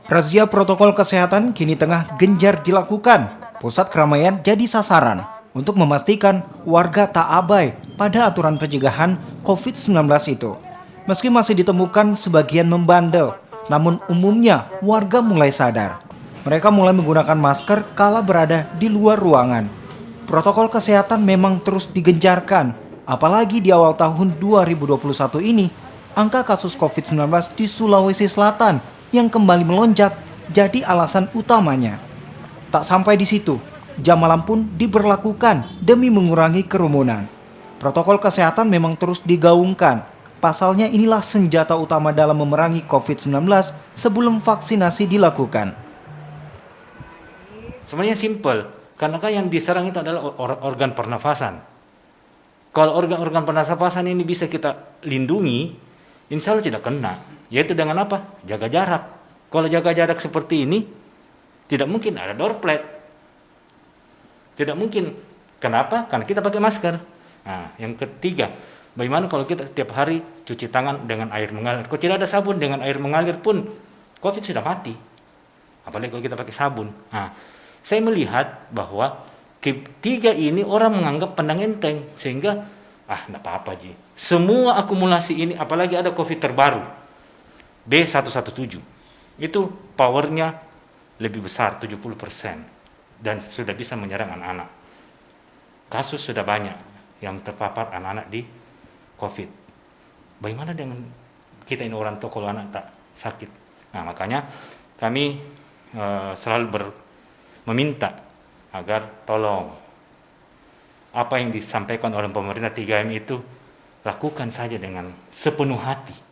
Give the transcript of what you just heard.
Razia protokol kesehatan kini tengah gencar dilakukan. Pusat keramaian jadi sasaran untuk memastikan warga tak abai pada aturan pencegahan COVID-19 itu. Meski masih ditemukan sebagian membandel, namun umumnya warga mulai sadar. Mereka mulai menggunakan masker kala berada di luar ruangan. Protokol kesehatan memang terus digencarkan, apalagi di awal tahun 2021 ini. Angka kasus COVID-19 di Sulawesi Selatan yang kembali melonjak jadi alasan utamanya. Tak sampai di situ, jam malam pun diberlakukan demi mengurangi kerumunan. Protokol kesehatan memang terus digaungkan. Pasalnya inilah senjata utama dalam memerangi COVID-19 sebelum vaksinasi dilakukan. Sebenarnya simpel, karena kan yang diserang itu adalah organ pernafasan. Kalau organ-organ pernafasan ini bisa kita lindungi, insya Allah tidak kena. Yaitu dengan apa? Jaga jarak. Kalau jaga jarak seperti ini, tidak mungkin ada droplet. Tidak mungkin. Kenapa? Karena kita pakai masker. Nah, yang ketiga, bagaimana kalau kita setiap hari cuci tangan dengan air mengalir? Kalau tidak ada sabun dengan air mengalir pun, COVID sudah mati. Apalagi kalau kita pakai sabun. Nah, saya melihat bahwa ketiga ini orang menganggap pandang enteng. Sehingga, enggak apa-apa Ji. Semua akumulasi ini, apalagi ada COVID terbaru, B117. Itu powernya lebih besar, 70%. Dan sudah bisa menyerang anak-anak. Kasus sudah banyak yang terpapar anak-anak di COVID. Bagaimana dengan kita ini orang tua kalau anak tak sakit? Nah, makanya kami selalu meminta agar tolong apa yang disampaikan oleh pemerintah 3M itu lakukan saja dengan sepenuh hati.